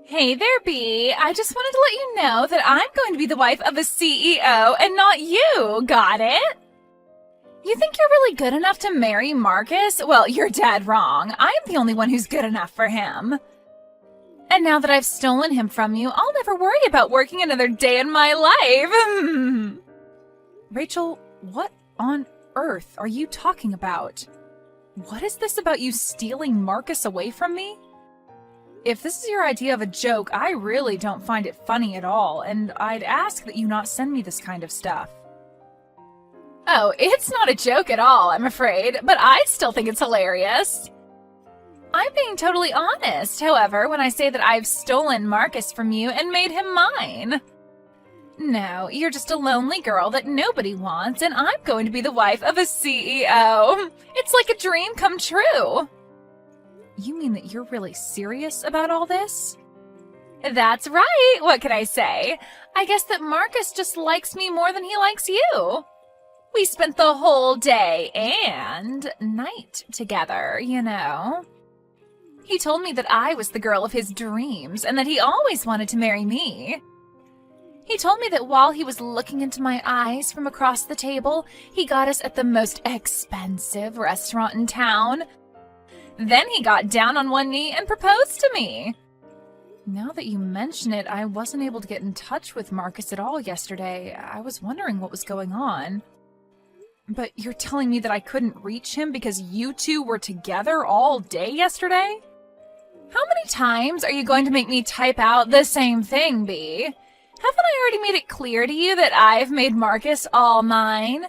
Hey there, Bee. I just wanted to let you know that I'm going to be the wife of a CEO and not you. Got it? You think you're really good enough to marry Marcus? Well, you're dead wrong. I'm the only one who's good enough for him. And now that I've stolen him from you, I'll never worry about working another day in my life. Rachel, what on earth are you talking about? What is this about you stealing Marcus away from me? If this is your idea of a joke, I really don't find it funny at all, and I'd ask that you not send me this kind of stuff. Oh, it's not a joke at all, I'm afraid, but I still think it's hilarious. I'm being totally honest, however, when I say that I've stolen Marcus from you and made him mine. No, you're just a lonely girl that nobody wants, and I'm going to be the wife of a CEO. It's like a dream come true. You mean that you're really serious about all this? That's right. What can I say? I guess that Marcus just likes me more than he likes you. We spent the whole day and night together, you know. He told me that I was the girl of his dreams and that he always wanted to marry me. He told me that while he was looking into my eyes from across the table, he got us at the most expensive restaurant in town. Then he got down on one knee and proposed to me. Now that you mention it, I wasn't able to get in touch with Marcus at all yesterday. I was wondering what was going on. But you're telling me that I couldn't reach him because you two were together all day yesterday? How many times are you going to make me type out the same thing, Bee? Haven't I already made it clear to you that I've made Marcus all mine?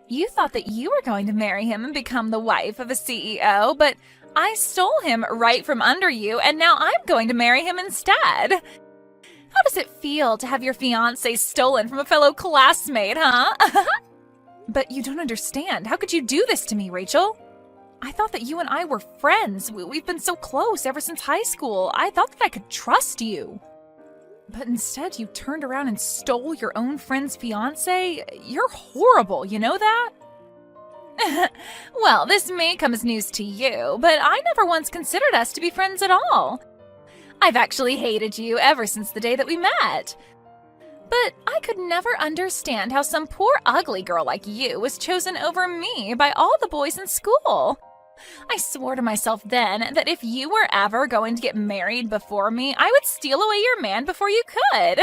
You thought that you were going to marry him and become the wife of a CEO, but I stole him right from under you, and now I'm going to marry him instead. How does it feel to have your fiancé stolen from a fellow classmate, huh? But you don't understand. How could you do this to me, Rachel? I thought that you and I were friends. We've been so close ever since high school. I thought that I could trust you. But instead, you turned around and stole your own friend's fiancé? You're horrible, you know that? Well, this may come as news to you, but I never once considered us to be friends at all. I've actually hated you ever since the day that we met. But I could never understand how some poor ugly girl like you was chosen over me by all the boys in school. I swore to myself then that if you were ever going to get married before me, I would steal away your man before you could.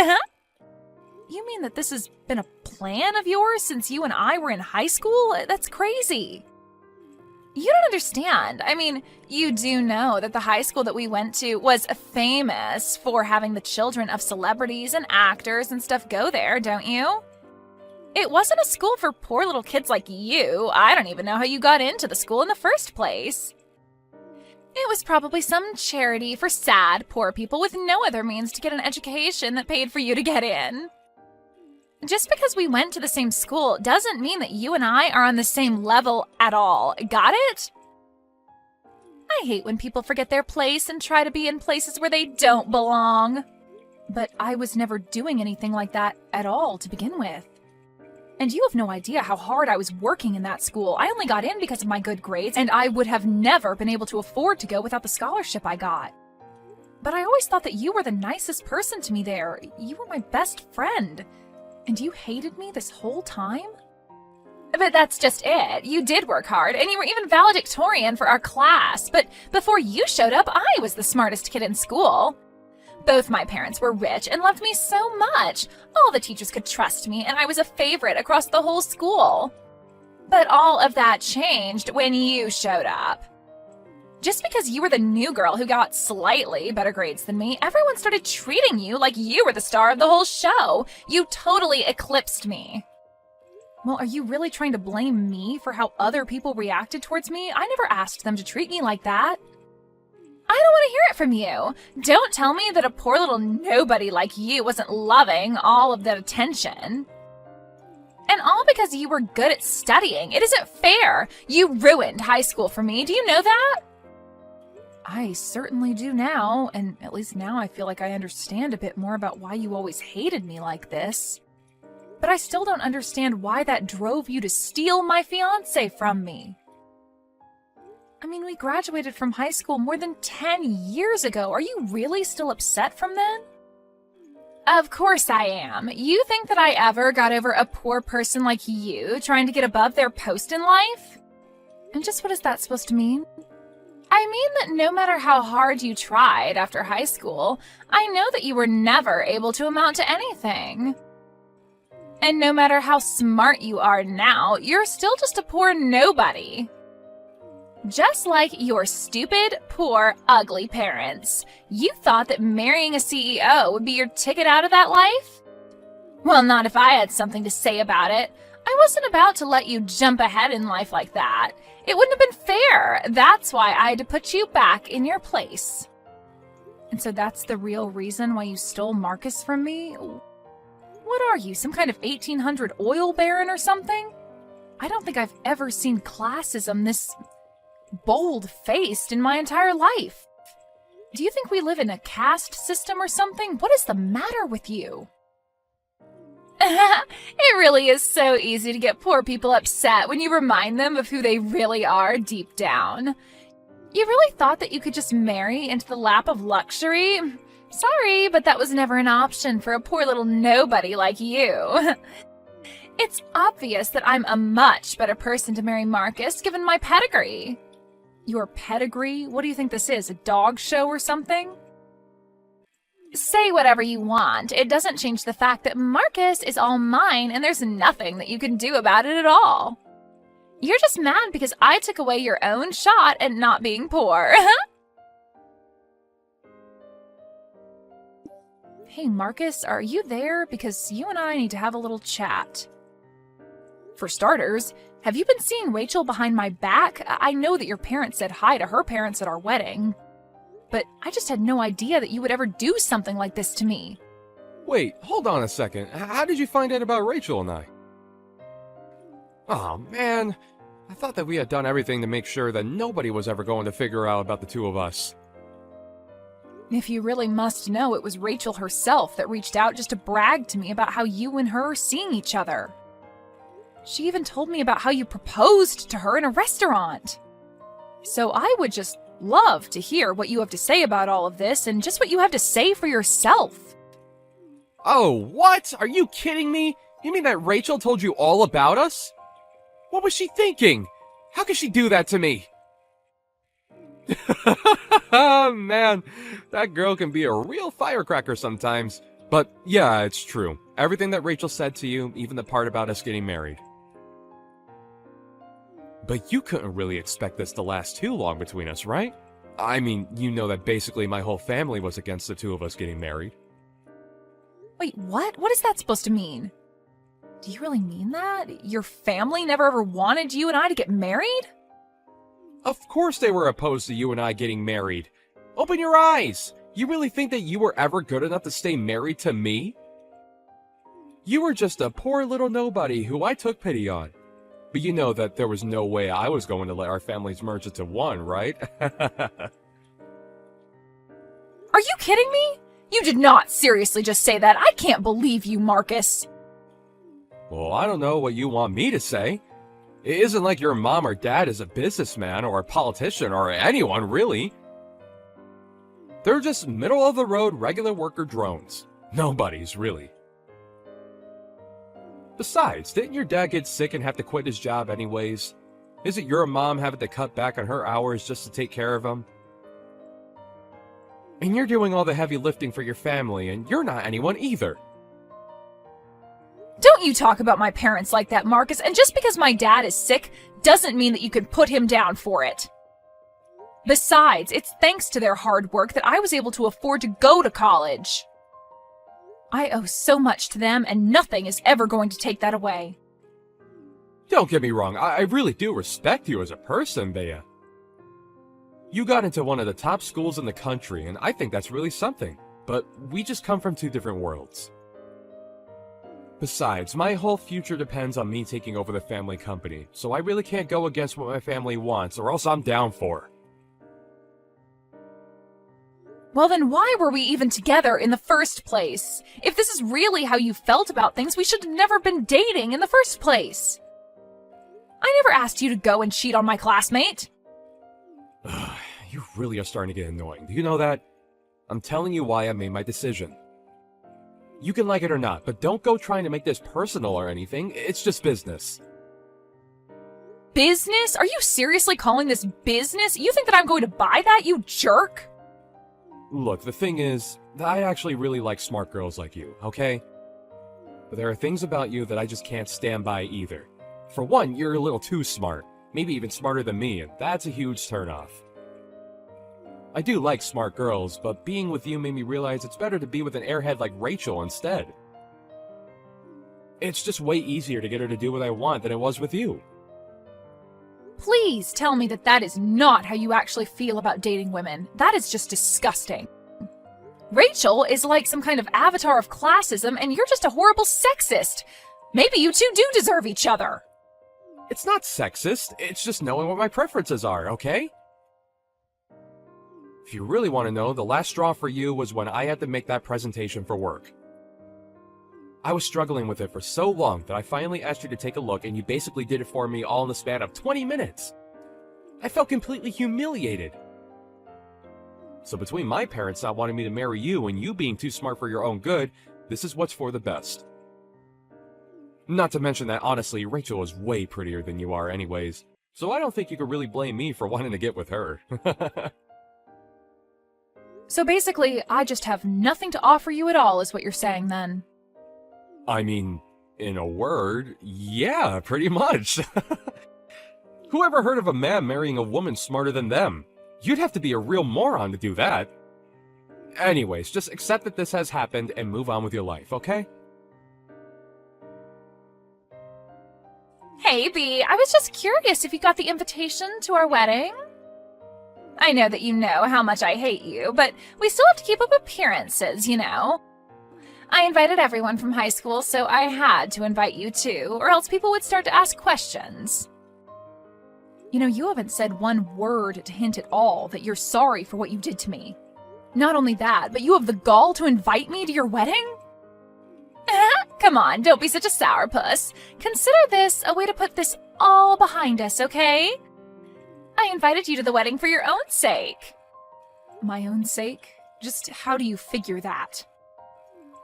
You mean that this has been a plan of yours since you and I were in high school? That's crazy. You don't understand. I mean, you do know that the high school that we went to was famous for having the children of celebrities and actors and stuff go there, don't you? It wasn't a school for poor little kids like you. I don't even know how you got into the school in the first place. It was probably some charity for sad, poor people with no other means to get an education that paid for you to get in. Just because we went to the same school doesn't mean that you and I are on the same level at all. Got it? I hate when people forget their place and try to be in places where they don't belong. But I was never doing anything like that at all to begin with. And you have no idea how hard I was working in that school. I only got in because of my good grades, and I would have never been able to afford to go without the scholarship I got. But I always thought that you were the nicest person to me there. You were my best friend. And you hated me this whole time? But that's just it. You did work hard, and you were even valedictorian for our class. But before you showed up, I was the smartest kid in school. Both my parents were rich and loved me so much. All the teachers could trust me, and I was a favorite across the whole school. But all of that changed when you showed up. Just because you were the new girl who got slightly better grades than me, everyone started treating you like you were the star of the whole show. You totally eclipsed me. Well, are you really trying to blame me for how other people reacted towards me? I never asked them to treat me like that. I don't want to hear it from you. Don't tell me that a poor little nobody like you wasn't loving all of that attention. And all because you were good at studying. It isn't fair. You ruined high school for me. Do you know that? I certainly do now, and at least now I feel like I understand a bit more about why you always hated me like this. But I still don't understand why that drove you to steal my fiancé from me. I mean, we graduated from high school more than 10 years ago. Are you really still upset from then? Of course I am. You think that I ever got over a poor person like you trying to get above their post in life? And just what is that supposed to mean? I mean that no matter how hard you tried after high school, I know that you were never able to amount to anything. And no matter how smart you are now, you're still just a poor nobody. Just like your stupid, poor, ugly parents. You thought that marrying a CEO would be your ticket out of that life? Well, not if I had something to say about it. I wasn't about to let you jump ahead in life like that. It wouldn't have been fair. That's why I had to put you back in your place. And so that's the real reason why you stole Marcus from me? What are you, some kind of 1800 oil baron or something? I don't think I've ever seen classism this bold-faced in my entire life. Do you think we live in a caste system or something? What is the matter with you? It really is so easy to get poor people upset when you remind them of who they really are deep down. You really thought that you could just marry into the lap of luxury? Sorry, but that was never an option for a poor little nobody like you. It's obvious that I'm a much better person to marry Marcus given my pedigree. Your pedigree? What do you think this is, a dog show or something? Say whatever you want. It doesn't change the fact that Marcus is all mine and there's nothing that you can do about it at all. You're just mad because I took away your own shot at not being poor. Hey, Marcus, are you there? Because you and I need to have a little chat. For starters, have you been seeing Rachel behind my back? I know that your parents said hi to her parents at our wedding. But I just had no idea that you would ever do something like this to me. Wait, hold on a second. How did you find out about Rachel and I? Oh, man. I thought that we had done everything to make sure that nobody was ever going to figure out about the two of us. If you really must know, it was Rachel herself that reached out just to brag to me about how you and her are seeing each other. She even told me about how you proposed to her in a restaurant. So I would just love to hear what you have to say about all of this and just what you have to say for yourself. Oh, what? Are you kidding me? You mean that Rachel told you all about us? What was she thinking? How could she do that to me? Oh, man, that girl can be a real firecracker sometimes. But yeah, it's true. Everything that Rachel said to you, even the part about us getting married. But you couldn't really expect this to last too long between us, right? I mean, you know that basically my whole family was against the two of us getting married. Wait, what? What is that supposed to mean? Do you really mean that? Your family never ever wanted you and I to get married? Of course they were opposed to you and I getting married. Open your eyes! You really think that you were ever good enough to stay married to me? You were just a poor little nobody who I took pity on. But you know that there was no way I was going to let our families merge into one, right? Are you kidding me? You did not seriously just say that. I can't believe you, Marcus. Well, I don't know what you want me to say. It isn't like your mom or dad is a businessman or a politician or anyone, really. They're just middle-of-the-road regular worker drones. Nobody's, really. Besides, didn't your dad get sick and have to quit his job anyways? Isn't your mom having to cut back on her hours just to take care of him? And you're doing all the heavy lifting for your family, and you're not anyone either. Don't you talk about my parents like that, Marcus, and just because my dad is sick doesn't mean that you can put him down for it. Besides, it's thanks to their hard work that I was able to afford to go to college. I owe so much to them, and nothing is ever going to take that away. Don't get me wrong, I really do respect you as a person, Bea. You got into one of the top schools in the country, and I think that's really something. But we just come from two different worlds. Besides, my whole future depends on me taking over the family company, so I really can't go against what my family wants, or else I'm down for. Well, then why were we even together in the first place? If this is really how you felt about things, we should have never been dating in the first place. I never asked you to go and cheat on my classmate. You really are starting to get annoying. Do you know that? I'm telling you why I made my decision. You can like it or not, but don't go trying to make this personal or anything. It's just business. Business? Are you seriously calling this business? You think that I'm going to buy that, you jerk? Look, the thing is, I actually really like smart girls like you, okay? But there are things about you that I just can't stand by either. For one, you're a little too smart. Maybe even smarter than me, and that's a huge turnoff. I do like smart girls, but being with you made me realize it's better to be with an airhead like Rachel instead. It's just way easier to get her to do what I want than it was with you. Please tell me that that is not how you actually feel about dating women. That is just disgusting. Rachel is like some kind of avatar of classism, and you're just a horrible sexist. Maybe you two do deserve each other. It's not sexist, it's just knowing what my preferences are, okay? If you really want to know, the last straw for you was when I had to make that presentation for work. I was struggling with it for so long that I finally asked you to take a look, and you basically did it for me all in the span of 20 minutes. I felt completely humiliated. So between my parents not wanting me to marry you and you being too smart for your own good, this is what's for the best. Not to mention that, honestly, Rachel is way prettier than you are anyways, so I don't think you could really blame me for wanting to get with her. So basically, I just have nothing to offer you at all, is what you're saying then. I mean, in a word, yeah, pretty much. Who ever heard of a man marrying a woman smarter than them? You'd have to be a real moron to do that. Anyways, just accept that this has happened and move on with your life, okay? Hey, B, I was just curious if you got the invitation to our wedding. I know that you know how much I hate you, but we still have to keep up appearances, you know. I invited everyone from high school, so I had to invite you too, or else people would start to ask questions. You know, you haven't said one word to hint at all that you're sorry for what you did to me. Not only that, but you have the gall to invite me to your wedding? Come on, don't be such a sourpuss. Consider this a way to put this all behind us, okay? I invited you to the wedding for your own sake. My own sake? Just how do you figure that?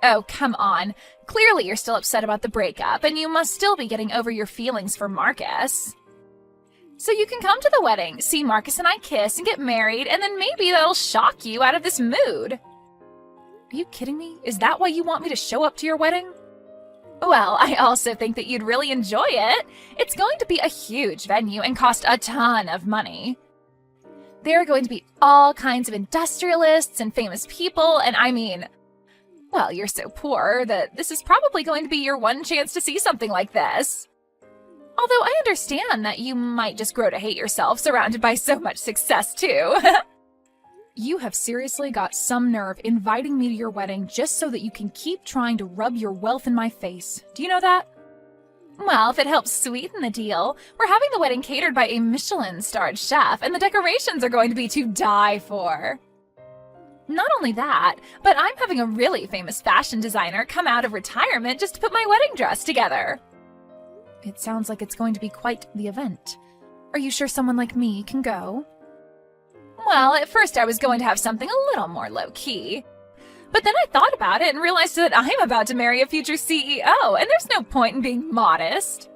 Oh, come on. Clearly you're still upset about the breakup, and you must still be getting over your feelings for Marcus. So you can come to the wedding, see Marcus and I kiss and get married, and then maybe that'll shock you out of this mood. Are you kidding me? Is that why you want me to show up to your wedding? Well, I also think that you'd really enjoy it. It's going to be a huge venue and cost a ton of money. There are going to be all kinds of industrialists and famous people, and I mean, well, you're so poor that this is probably going to be your one chance to see something like this. Although I understand that you might just grow to hate yourself surrounded by so much success, too. You have seriously got some nerve inviting me to your wedding just so that you can keep trying to rub your wealth in my face. Do you know that? Well, if it helps sweeten the deal, we're having the wedding catered by a Michelin-starred chef, and the decorations are going to be to die for. Not only that, but I'm having a really famous fashion designer come out of retirement just to put my wedding dress together. It sounds like it's going to be quite the event. Are you sure someone like me can go? Well, at first I was going to have something a little more low-key. But then I thought about it and realized that I'm about to marry a future CEO, and there's no point in being modest.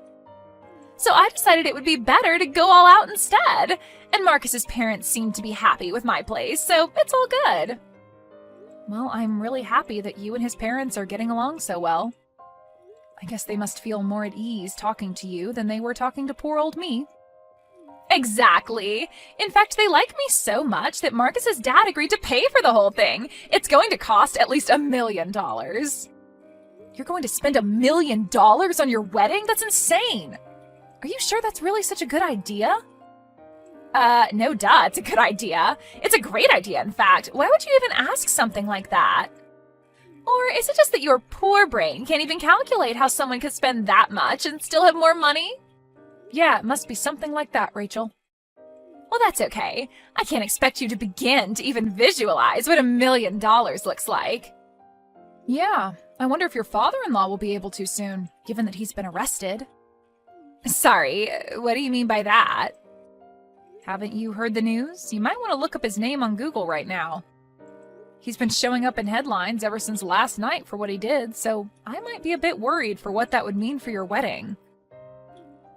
So I decided it would be better to go all out instead. And Marcus's parents seemed to be happy with my place, so it's all good. Well, I'm really happy that you and his parents are getting along so well. I guess they must feel more at ease talking to you than they were talking to poor old me. Exactly. In fact, they like me so much that Marcus's dad agreed to pay for the whole thing. It's going to cost at least $1 million. You're going to spend $1 million on your wedding? That's insane. Are you sure that's really such a good idea? No duh, it's a good idea. It's a great idea, in fact. Why would you even ask something like that? Or is it just that your poor brain can't even calculate how someone could spend that much and still have more money? Yeah, it must be something like that, Rachel. Well, that's okay. I can't expect you to begin to even visualize what $1 million looks like. Yeah, I wonder if your father-in-law will be able to soon, given that he's been arrested. Sorry, what do you mean by that? Haven't you heard the news? You might want to look up his name on Google right now. He's been showing up in headlines ever since last night for what he did, so I might be a bit worried for what that would mean for your wedding.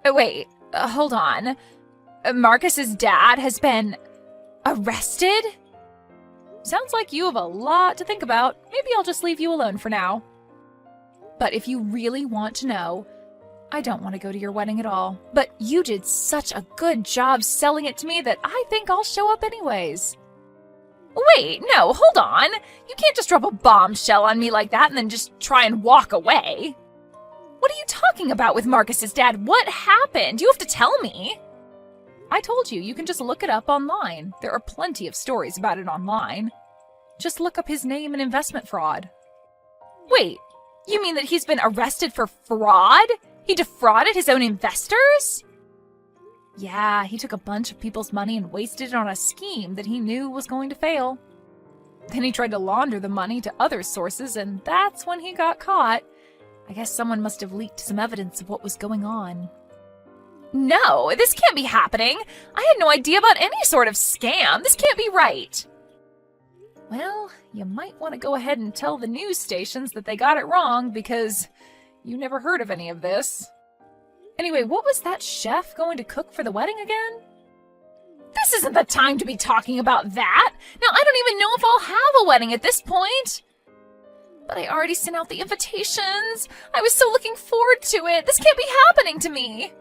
Wait, hold on. Marcus's dad has been arrested? Sounds like you have a lot to think about. Maybe I'll just leave you alone for now. But if you really want to know, I don't want to go to your wedding at all. But you did such a good job selling it to me that I think I'll show up anyways. Wait, no, hold on. You can't just drop a bombshell on me like that and then just try and walk away. What are you talking about with Marcus's dad? What happened? You have to tell me. I told you, you can just look it up online. There are plenty of stories about it online. Just look up his name and investment fraud. Wait, you mean that he's been arrested for fraud? He defrauded his own investors? Yeah, he took a bunch of people's money and wasted it on a scheme that he knew was going to fail. Then he tried to launder the money to other sources, and that's when he got caught. I guess someone must have leaked some evidence of what was going on. No, this can't be happening. I had no idea about any sort of scam. This can't be right. Well, you might want to go ahead and tell the news stations that they got it wrong because you never heard of any of this. Anyway, what was that chef going to cook for the wedding again? This isn't the time to be talking about that. Now, I don't even know if I'll have a wedding at this point. But I already sent out the invitations. I was so looking forward to it. This can't be happening to me.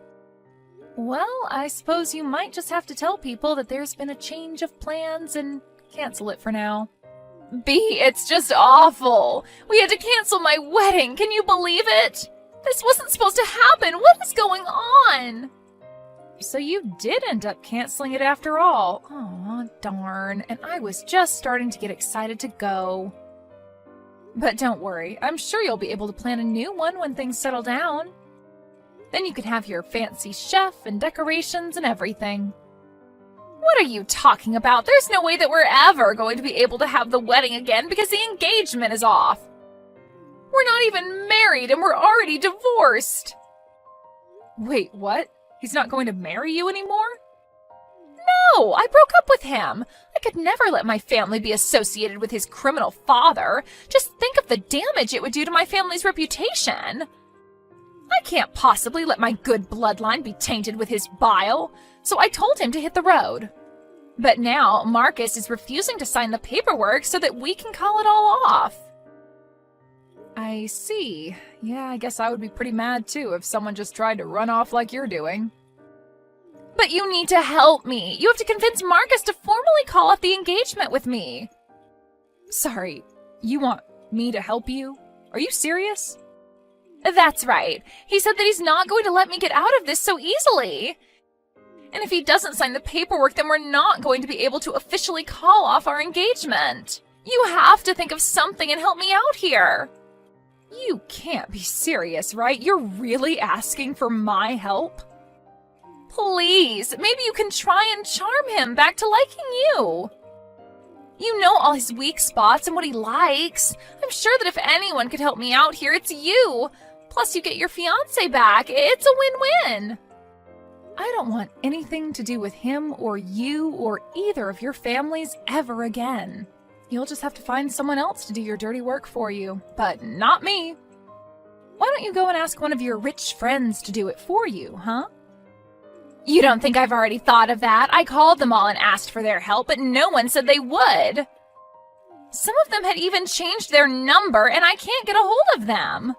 Well, I suppose you might just have to tell people that there's been a change of plans and cancel it for now. B, it's just awful. We had to cancel my wedding. Can you believe it? This wasn't supposed to happen. What is going on? So you did end up canceling it after all. Aw, darn. And I was just starting to get excited to go. But don't worry. I'm sure you'll be able to plan a new one when things settle down. Then you can have your fancy chef and decorations and everything. What are you talking about? There's no way that we're ever going to be able to have the wedding again because the engagement is off. We're not even married and we're already divorced. Wait, what? He's not going to marry you anymore? No, I broke up with him. I could never let my family be associated with his criminal father. Just think of the damage it would do to my family's reputation. I can't possibly let my good bloodline be tainted with his bile, so I told him to hit the road. But now Marcus is refusing to sign the paperwork so that we can call it all off. I see. Yeah, I guess I would be pretty mad too if someone just tried to run off like you're doing. But you need to help me. You have to convince Marcus to formally call off the engagement with me. Sorry, you want me to help you? Are you serious? That's right. He said that he's not going to let me get out of this so easily. And if he doesn't sign the paperwork, then we're not going to be able to officially call off our engagement. You have to think of something and help me out here. You can't be serious, right? You're really asking for my help? Please, maybe you can try and charm him back to liking you. You know all his weak spots and what he likes. I'm sure that if anyone could help me out here, it's you. Plus, you get your fiancé back. It's a win-win. I don't want anything to do with him or you or either of your families ever again. You'll just have to find someone else to do your dirty work for you, but not me. Why don't you go and ask one of your rich friends to do it for you, huh? You don't think I've already thought of that? I called them all and asked for their help, but no one said they would. Some of them had even changed their number, and I can't get a hold of them.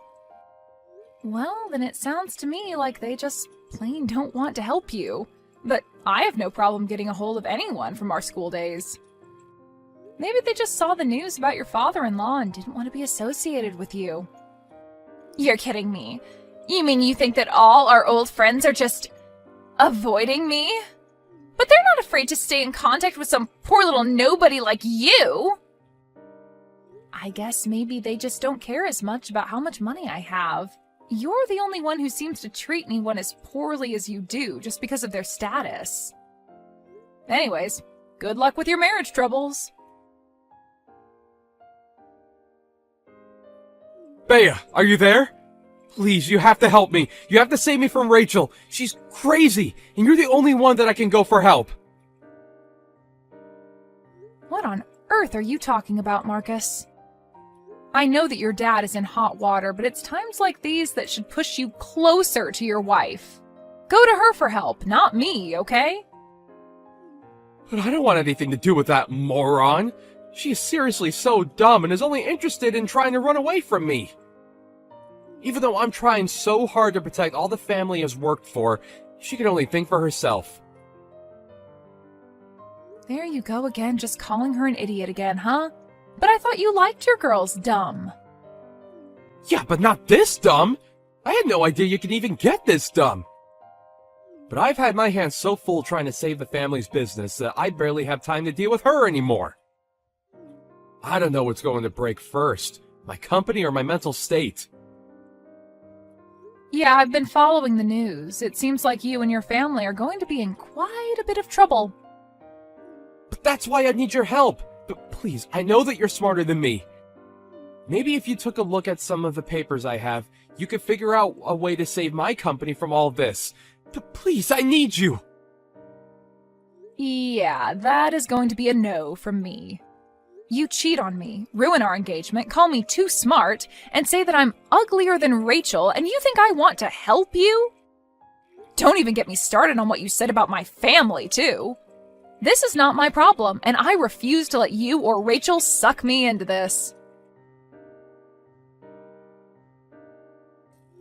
Well, then it sounds to me like they just plain don't want to help you. But I have no problem getting a hold of anyone from our school days. Maybe they just saw the news about your father-in-law and didn't want to be associated with you. You're kidding me. You mean you think that all our old friends are just avoiding me? But they're not afraid to stay in contact with some poor little nobody like you. I guess maybe they just don't care as much about how much money I have. You're the only one who seems to treat anyone as poorly as you do just because of their status. Anyways, good luck with your marriage troubles. Bea, are you there? Please, you have to help me. You have to save me from Rachel. She's crazy, and you're the only one that I can go for help. What on earth are you talking about, Marcus? I know that your dad is in hot water, but it's times like these that should push you closer to your wife. Go to her for help, not me, okay? But I don't want anything to do with that moron. She is seriously so dumb and is only interested in trying to run away from me. Even though I'm trying so hard to protect all the family has worked for, she can only think for herself. There you go again, just calling her an idiot again, huh? But I thought you liked your girls dumb. Yeah, but not this dumb! I had no idea you could even get this dumb! But I've had my hands so full trying to save the family's business that I barely have time to deal with her anymore. I don't know what's going to break first, my company or my mental state. Yeah, I've been following the news. It seems like you and your family are going to be in quite a bit of trouble. But that's why I need your help. But please, I know that you're smarter than me. Maybe if you took a look at some of the papers I have, you could figure out a way to save my company from all this. But please, I need you. Yeah, that is going to be a no from me. You cheat on me, ruin our engagement, call me too smart, and say that I'm uglier than Rachel, and you think I want to help you? Don't even get me started on what you said about my family, too. This is not my problem, and I refuse to let you or Rachel suck me into this.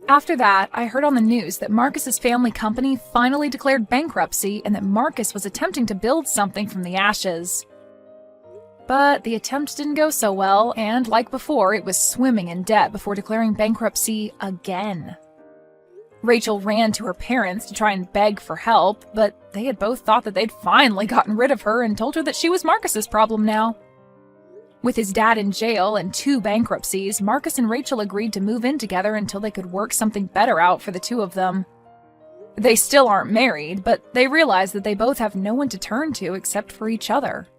After that, I heard on the news that Marcus's family company finally declared bankruptcy and that Marcus was attempting to build something from the ashes. But the attempt didn't go so well, and like before, it was swimming in debt before declaring bankruptcy again. Rachel ran to her parents to try and beg for help, but they had both thought that they'd finally gotten rid of her and told her that she was Marcus's problem now. With his dad in jail and 2 bankruptcies, Marcus and Rachel agreed to move in together until they could work something better out for the 2 of them. They still aren't married, but they realize that they both have no one to turn to except for each other.